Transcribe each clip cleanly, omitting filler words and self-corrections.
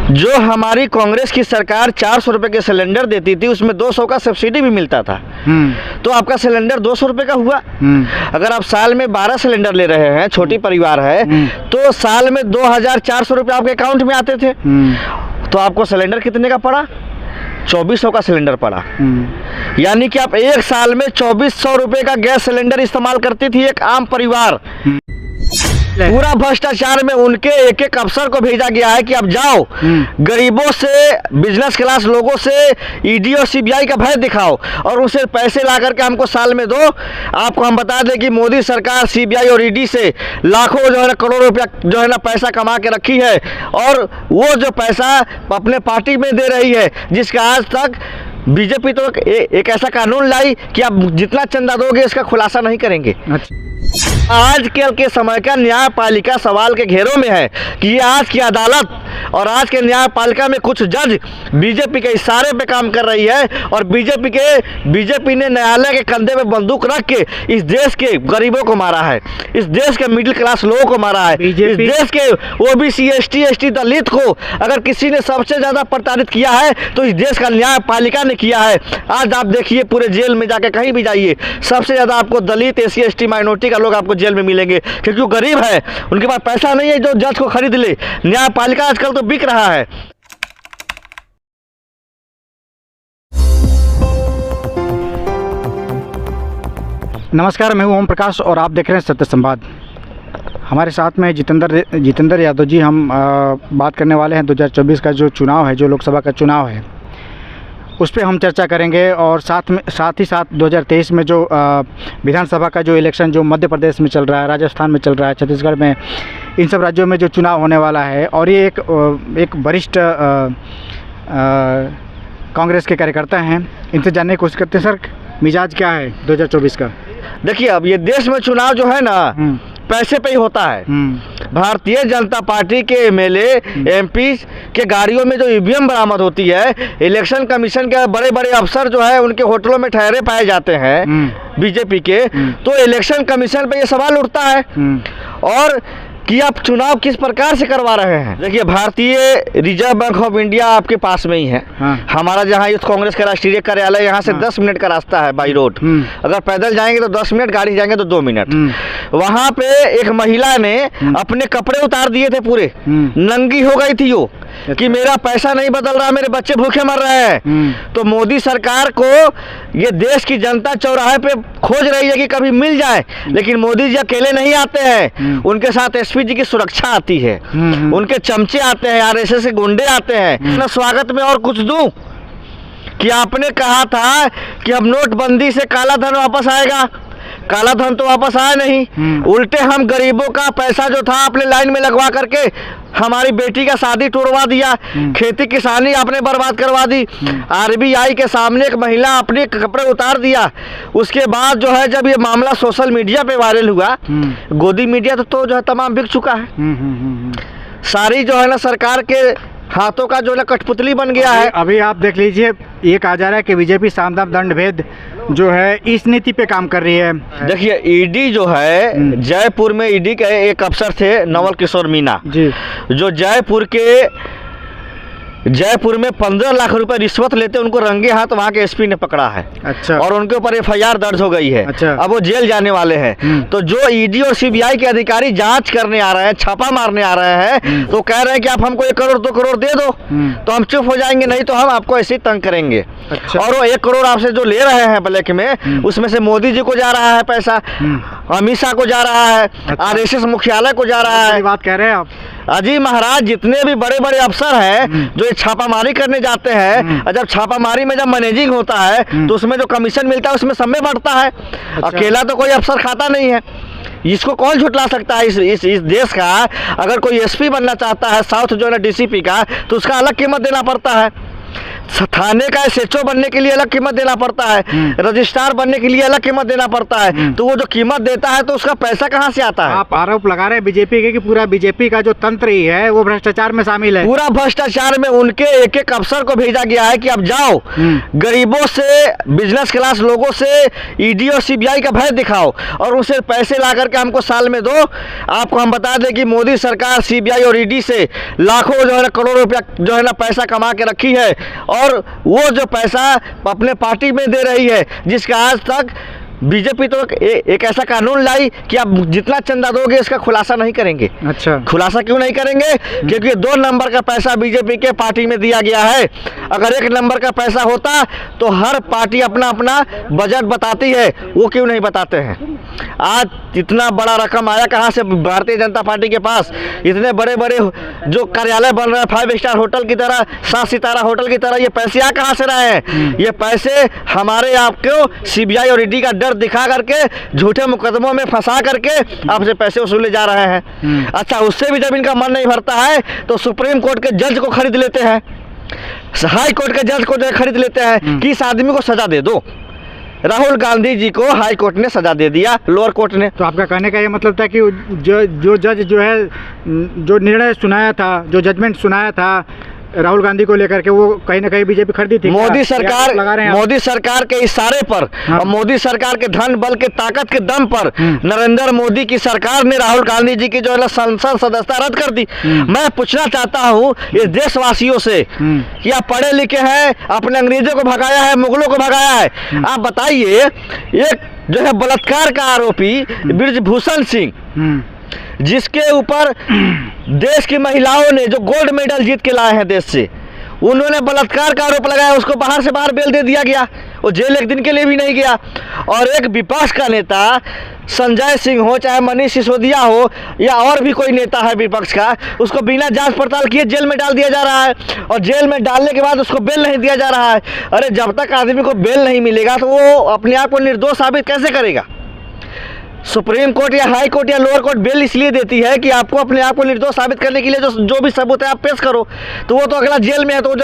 जो हमारी कांग्रेस की सरकार 400 रुपये के सिलेंडर देती थी, उसमें 200 का सब्सिडी भी मिलता था। तो आपका सिलेंडर 200 रुपये का हुआ। अगर आप साल में 12 सिलेंडर ले रहे हैं, छोटी परिवार है, तो साल में 2400 रुपये आपके अकाउंट में आते थे। तो आपको सिलेंडर कितने का पड़ा? 2400 का सिलेंडर पड़ा। यानी कि आप एक साल में 2400 रुपये का गैस सिलेंडर इस्तेमाल करती थी एक आम परिवार। पूरा भ्रष्टाचार में उनके एक एक अफसर को भेजा गया है कि आप जाओ गरीबों से, बिजनेस क्लास लोगों से ईडी और सीबीआई का भय दिखाओ और उनसे पैसे ला करके हमको साल में दो। आपको हम बता दें कि मोदी सरकार सीबीआई और ईडी से लाखों जो है ना, करोड़ों रुपया जो है ना पैसा कमा के रखी है, और वो जो पैसा अपने पार्टी में दे रही है, जिसका आज तक बीजेपी तो एक ऐसा कानून लाई कि आप जितना चंदा दोगे इसका खुलासा नहीं करेंगे। आजकल के समय का न्यायपालिका सवाल के घेरों में है कि आज की अदालत और आज के न्यायपालिका में कुछ जज बीजेपी के इशारे पे काम कर रही है, और बीजेपी ने न्यायालय के कंधे पे बंदूक रख के इस देश के गरीबों को मारा है, इस देश के मिडिल क्लास लोगों को मारा है, इस देश के ओबीसी, एसटी, दलित को अगर किसी ने सबसे ज्यादा प्रताड़ित किया है तो इस देश का न्यायपालिका ने किया है। आज आप देखिए पूरे जेल में जाके कहीं भी जाइए, सबसे ज्यादा आपको दलित, एसी, एसटी, माइनॉरिटी का लोग आपको जेल में मिलेंगे, क्योंकि वो गरीब है, उनके पास पैसा नहीं है जो जज को खरीद ले। न्यायपालिका आजकल तो बिक रहा है। नमस्कार, मैं हूं ओम प्रकाश और आप देख रहे हैं सत्य संवाद। हमारे साथ में जितेंद्र यादव जी। हम बात करने वाले हैं 2024 का जो चुनाव है, जो लोकसभा का चुनाव है, उस पर हम चर्चा करेंगे, और साथ ही साथ 2023 में जो विधानसभा का जो इलेक्शन जो मध्य प्रदेश में चल रहा है, राजस्थान में चल रहा है, छत्तीसगढ़ में, इन सब राज्यों में जो चुनाव होने वाला है, और ये एक वरिष्ठ कांग्रेस के कार्यकर्ता हैं, इनसे जानने की कोशिश करते हैं। सर, मिजाज क्या है 2024 का? देखिए, अब ये देश में चुनाव जो है ना, पैसे पे ही होता है। भारतीय जनता पार्टी के एमएलए, एमपी के गाड़ियों में जो ईवीएम बरामद होती है, इलेक्शन कमीशन के बड़े बड़े अफसर जो है उनके होटलों में ठहरे पाए जाते हैं बीजेपी के, तो इलेक्शन कमीशन पे ये सवाल उठता है और कि आप चुनाव किस प्रकार से करवा रहे हैं। देखिए, भारतीय रिजर्व बैंक ऑफ इंडिया आपके पास में ही है। हमारा जहाँ यूथ कांग्रेस का राष्ट्रीय कार्यालय, यहाँ से 10 मिनट का रास्ता है बाई रोड। अगर पैदल जाएंगे तो 10 मिनट, गाड़ी जाएंगे तो 2 मिनट। वहाँ पे एक महिला ने अपने कपड़े उतार दिए थे, पूरे नंगी हो गई थी वो, कि मेरा पैसा नहीं बदल रहा, मेरे बच्चे भूखे मर रहे हैं। तो मोदी सरकार को ये देश की जनता चौराहे पे खोज रही है कि कभी मिल जाए, लेकिन मोदी जी अकेले नहीं आते हैं, उनके साथ एसपी जी की सुरक्षा आती है, उनके चमचे आते हैं, आरएसएस के गुंडे आते हैं। मैं स्वागत में और कुछ दूं कि आपने कहा था कि अब नोटबंदी से काला धन वापस आएगा। काला धन तो वापस आया नहीं, उल्टे हम गरीबों का पैसा जो था आपने लाइन में लगवा करके हमारी बेटी का शादी तोड़वा दिया, खेती किसानी आपने बर्बाद करवा दी। आरबीआई के सामने एक महिला अपने कपड़े उतार दिया। उसके बाद जो है जब ये मामला सोशल मीडिया पे वायरल हुआ, गोदी मीडिया तो जो है तमाम बिक चुका है। सारी जो है ना सरकार के हाथों का जो है कठपुतली बन गया है। अभी आप देख लीजिए, ये कहा जा रहा है कि बीजेपी साम दाम दंड भेद जो है इस नीति पे काम कर रही है। देखिए, ईडी जो है, जयपुर में ईडी के एक अफसर थे नवल किशोर मीना जी, जो जयपुर में 15 लाख रुपए रिश्वत लेते, उनको रंगे हाथ वहाँ के एसपी ने पकड़ा है। अच्छा। और उनके ऊपर एफआईआर दर्ज हो गई है। अच्छा। अब वो जेल जाने वाले हैं। तो जो ईडी और सीबीआई के अधिकारी जांच करने आ रहे हैं, छापा मारने आ रहे हैं, तो कह रहे हैं कि आप हमको 1 करोड़ 2 करोड़ दे दो तो हम चुप हो जाएंगे, नहीं तो हम आपको ऐसे ही तंग करेंगे। अच्छा। और वो 1 करोड़ आपसे जो ले रहे हैं ब्लैक में, उसमें से मोदी जी को जा रहा है पैसा, अमित शाह को जा रहा है, आरएसएस मुख्यालय को जा रहा है। बात कह रहे हैं आप? अजी महाराज, जितने भी बड़े बड़े अफसर हैं जो छापामारी करने जाते हैं, और जब छापामारी में जब मैनेजिंग होता है तो उसमें जो कमीशन मिलता है उसमें सब में बढ़ता है। अच्छा। अकेला तो कोई अफसर खाता नहीं है। इसको कौन झुटला सकता है? इस देश का अगर कोई एसपी बनना चाहता है, साउथ जो है डीसीपी का, तो उसका अलग कीमत देना पड़ता है। थाने का एसएचओ बनने के लिए अलग कीमत देना पड़ता है, रजिस्ट्रार बनने के लिए अलग कीमत देना पड़ता है। तो वो जो कीमत देता है तो उसका पैसा कहाँ से आता है? आप आरोप लगा रहे हैं बीजेपी के कि पूरा बीजेपी का जो तंत्र ही है वो भ्रष्टाचार में शामिल है। पूरा भ्रष्टाचार में उनके एक एक अफसर को भेजा गया है कि अब जाओ गरीबों से, बिजनेस क्लास लोगों से ईडी और सीबीआई का भय दिखाओ और उनसे पैसे ला करके हमको साल में दो। आपको हम बता दें कि मोदी सरकार सीबीआई और ईडी से लाखों जो है ना, करोड़ों रुपया जो है ना पैसा कमा के रखी है और वो जो पैसा अपने पार्टी में दे रही है, जिसका आज तक बीजेपी तो एक ऐसा कानून लाई कि आप जितना चंदा दोगे इसका खुलासा नहीं करेंगे। अच्छा, खुलासा क्यों नहीं करेंगे? क्योंकि 2 नंबर का पैसा बीजेपी के पार्टी में दिया गया है। अगर 1 नंबर का पैसा होता तो हर पार्टी अपना अपना बजट बताती है, वो क्यों नहीं बताते हैं? आज इतना बड़ा रकम आया कहाँ से भारतीय जनता पार्टी के पास? इतने बड़े बड़े जो कार्यालय बन रहे हैं 5 स्टार होटल की तरह, 7 सितारा होटल की तरह, ये पैसे आ कहाँ से रहे हैं? ये पैसे हमारे आपको सीबीआई और ईडी का डर दिखा करके झूठे मुकदमों में फंसा करके आपसे पैसे वसूले जा रहे हैं। अच्छा, उससे भी जब इनका मन नहीं भरता है तो सुप्रीम कोर्ट के जज को खरीद लेते हैं, हाई कोर्ट के जज को जो खरीद लेते हैं कि इस आदमी को सजा दे दो। राहुल गांधी जी को हाई कोर्ट ने सजा दे दिया, लोअर कोर्ट ने। तो आपका कहने का ये मतलब था कि जो जज जो है, जो निर्णय सुनाया था, जो जजमेंट सुनाया था राहुल गांधी को लेकर के, वो कहीं ना कहीं बीजेपी खरीदी थी। मोदी सरकार के इशारे पर और मोदी सरकार के धन बल के ताकत के दम पर नरेंद्र मोदी की सरकार ने राहुल गांधी जी की जो है संसद सदस्यता रद्द कर दी। मैं पूछना चाहता हूँ इस देशवासियों से कि आप पढ़े लिखे हैं, अपने अंग्रेजों को भगाया है, मुगलों को भगाया है, आप बताइए एक जो है बलात्कार का आरोपी बृजभूषण सिंह, जिसके ऊपर देश की महिलाओं ने जो गोल्ड मेडल जीत के लाए हैं देश से, उन्होंने बलात्कार का आरोप लगाया, उसको बाहर से बाहर बेल दे दिया गया, वो जेल 1 दिन के लिए भी नहीं गया। और एक विपक्ष का नेता संजय सिंह हो, चाहे मनीष सिसोदिया हो या और भी कोई नेता है विपक्ष का, उसको बिना जांच पड़ताल किए जेल में डाल दिया जा रहा है और जेल में डालने के बाद उसको बेल नहीं दिया जा रहा है। अरे जब तक आदमी को बेल नहीं मिलेगा तो वो अपने आप को निर्दोष साबित कैसे करेगा? सुप्रीम कोर्ट या हाई कोर्ट या लोअर कोर्ट बेल इसलिए देती है कि आपको अपने आप को निर्दोष साबित करने के लिए जो भी सबूत है आप पेश करो। तो वो तो अगला जेल में है, तो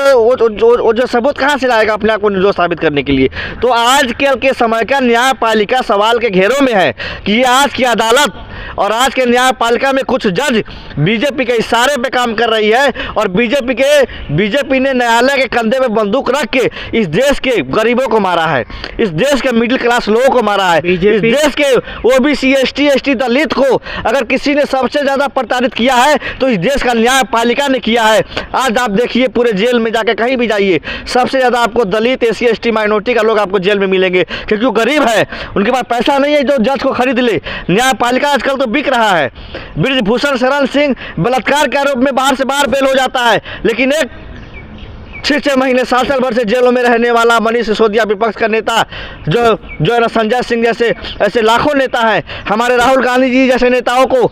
जो सबूत कहाँ से लाएगा अपने आप को निर्दोष साबित करने के लिए? तो आज के समय का न्यायपालिका सवाल के घेरों में है कि ये आज की अदालत और आज के न्यायपालिका में कुछ जज बीजेपी के इशारे पे काम कर रही है और बीजेपी ने न्यायालय के कंधे पे बंदूक रख के इस देश के गरीबों को मारा है, इस देश के मिडिल क्लास लोगों को मारा है, इस देश के ओबीसी एसटी दलित को अगर किसी ने सबसे ज़्यादा प्रताड़ित किया है तो इस देश का न्यायपालिका ने किया है। आज आप देखिए पूरे जेल में जाके कहीं भी जाइए, सबसे ज़्यादा आपको दलित, एसी एसटी माइनॉरिटी का लोग आपको जेल में मिलेंगे, क्योंकि वो गरीब है, उनके पास पैसा नहीं है जो जज को खरीद ले। न्यायपालिका आजकल तो बिक रहा है। बृजभूषण शरण सिंह बलात्कार के आरोप में बाहर से बाहर बेल हो जाता है, लेकिन एक 6 महीने 7 भर से जेलों में रहने वाला मनीष सिसोदिया विपक्ष का नेता जो है ना संजय सिंह जैसे ऐसे लाखों नेता हैं, हमारे राहुल गांधी जी जैसे नेताओं को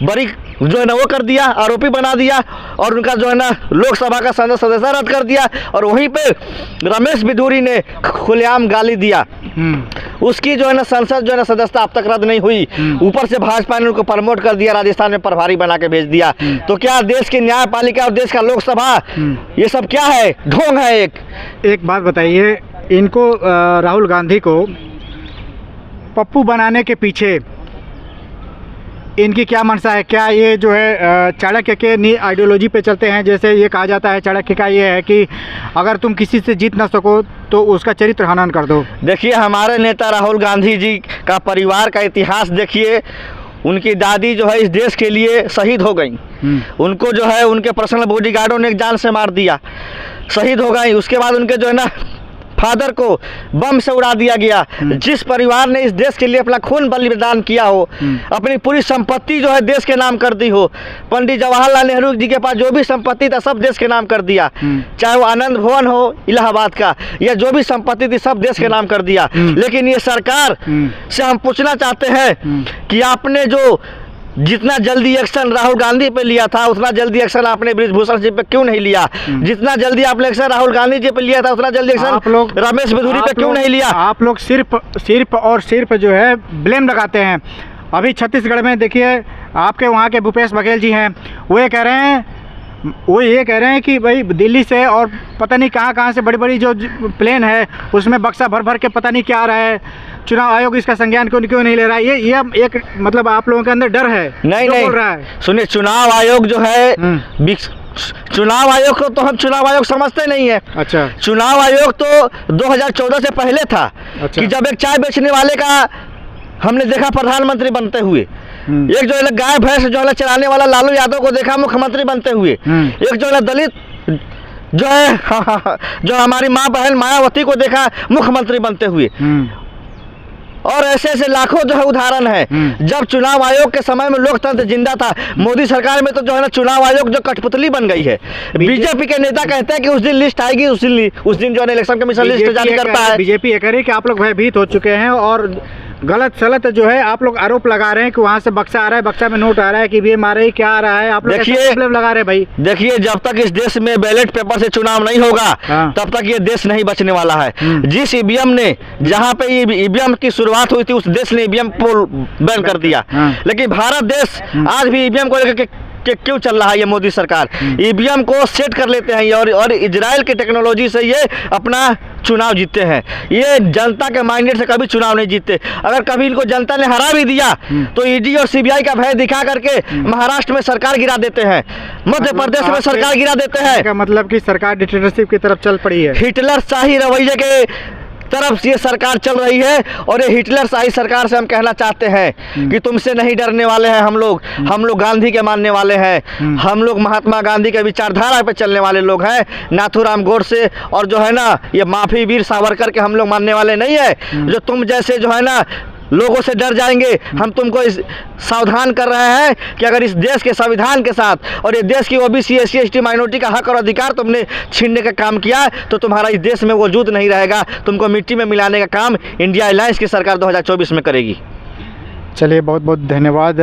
बड़ी जो है ना वो कर दिया, आरोपी बना दिया और उनका जो है ना लोकसभा का सदस्य रद्द कर दिया। और वहीं पे रमेश बिधूरी ने खुलेआम गाली दिया, उसकी जो है ना संसद जो है ना सदस्यता अब तक रद्द नहीं हुई, ऊपर से भाजपा ने उनको प्रमोट कर दिया, राजस्थान में प्रभारी बना के भेज दिया। तो क्या देश की न्यायपालिका और देश का लोकसभा ये सब क्या है? ढोंग है। एक बात बताइए, इनको राहुल गांधी को पप्पू बनाने के पीछे इनकी क्या मंशा है? क्या ये जो है चाणक्य के आइडियोलॉजी पे चलते हैं? जैसे ये कहा जाता है चाणक्य का ये है कि अगर तुम किसी से जीत ना सको तो उसका चरित्र हनन कर दो। देखिए हमारे नेता राहुल गांधी जी का परिवार का इतिहास देखिए, उनकी दादी जो है इस देश के लिए शहीद हो गई, उनको जो है उनके पर्सनल बॉडीगार्डों ने जान से मार दिया, शहीद हो गई। उसके बाद उनके जो है ना फादर को बम से उड़ा दिया गया। जिस परिवार ने इस देश के लिए अपना खून बलिदान किया हो, अपनी पूरी संपत्ति जो है देश के नाम कर दी हो, पंडित जवाहरलाल नेहरू जी के पास जो भी संपत्ति था सब देश के नाम कर दिया, चाहे वो आनंद भवन हो इलाहाबाद का या जो भी संपत्ति थी सब देश के नाम कर दिया। लेकिन ये सरकार से हम पूछना चाहते हैं कि आपने जो जितना जल्दी एक्शन राहुल गांधी पे लिया था उतना जल्दी एक्शन आपने बृजभूषण जी पे क्यों नहीं लिया? जितना जल्दी आपने एक्शन राहुल गांधी जी पे लिया था उतना जल्दी एक्शन रमेश बिधूरी पे क्यों नहीं लिया? आप लोग सिर्फ जो है ब्लेम लगाते हैं। अभी छत्तीसगढ़ में देखिए आपके वहाँ के भूपेश बघेल जी हैं, वो ये कह रहे हैं वो ये कह रहे हैं कि भाई दिल्ली से और पता नहीं कहाँ से बड़ी बड़ी जो प्लेन है उसमें बक्सा भर भर के पता नहीं क्या आ रहा है, चुनाव आयोग इसका संज्ञान क्यों नहीं ले रहा है। ये एक मतलब आप लोगों के अंदर डर है? नहीं बोल रहा है? सुनिए, चुनाव आयोग जो है, चुनाव आयोग को तो हम चुनाव आयोग समझते नहीं है। अच्छा। चुनाव आयोग तो 2014 से पहले था। अच्छा। कि जब एक चाय बेचने वाले का हमने देखा प्रधानमंत्री बनते हुए, एक जो है गाय भैंस जो है चलाने वाला लालू यादव को देखा मुख्यमंत्री बनते हुए, एक जो है दलित जो है जो हमारी माँ बहन मायावती को देखा मुख्यमंत्री बनते हुए, और ऐसे ऐसे लाखों जो है उदाहरण है। जब चुनाव आयोग के समय में लोकतंत्र जिंदा था, मोदी सरकार में तो जो है ना चुनाव आयोग जो कठपुतली बन गई है। बीजेपी के नेता कहते हैं कि उस दिन लिस्ट आएगी, उस दिन जो है इलेक्शन कमीशन लिस्ट जारी करता है। बीजेपी ये कह रही है कि आप लोग भयभीत हो चुके हैं और गलत सलत जो है आप लोग आरोप लगा रहे हैं कि वहाँ से बक्सा आ रहा है, बक्सा में नोट आ रहा है, कि भी आ रहा है, क्या आ रहा है, आप लोग प्रॉब्लम लगा रहे हैं। भाई देखिए, जब तक इस देश में बैलेट पेपर से चुनाव नहीं होगा तब तक ये देश नहीं बचने वाला है। जिस ईवीएम ने, जहाँ पे ईवीएम की शुरुआत हुई थी उस देश ने ईवीएम को बैन कर दिया, लेकिन भारत देश आज भी ईवीएम को लेकर कि क्यों चल रहा है ये मोदी सरकार। ईवीएम को सेट कर लेते हैं और इजराइल की टेक्नोलॉजी से ये अपना चुनाव जीतते हैं। ये जनता के माइंडेड से कभी चुनाव नहीं जीतते। अगर कभी इनको जनता ने हरा भी दिया तो ईडी और सीबीआई का भय दिखा करके महाराष्ट्र में सरकार गिरा देते हैं, मध्य प्रदेश में सरकार गिरा देते हैं। का मतलब कि सरकार डिक्टेटरशिप की तरफ चल पड़ी है, हिटलर शाही रवैये के तरफ ये सरकार चल रही है। और ये हिटलर शाही सरकार से हम कहना चाहते हैं कि तुमसे नहीं डरने वाले हैं हम लोग गांधी के मानने वाले हैं, हम लोग महात्मा गांधी के विचारधारा पे चलने वाले लोग हैं। नाथूराम गोडसे और जो है ना ये माफी वीर सावरकर के हम लोग मानने वाले नहीं है, जो तुम जैसे जो है ना लोगों से डर जाएंगे। हम तुमको सावधान कर रहे हैं कि अगर इस देश के संविधान के साथ और ये देश की ओबीसी SC ST माइनॉरिटी का हक और अधिकार तुमने छीनने का काम किया तो तुम्हारा इस देश में वजूद नहीं रहेगा। तुमको मिट्टी में मिलाने का काम इंडिया अलायंस की सरकार 2024 में करेगी। चलिए, बहुत बहुत धन्यवाद।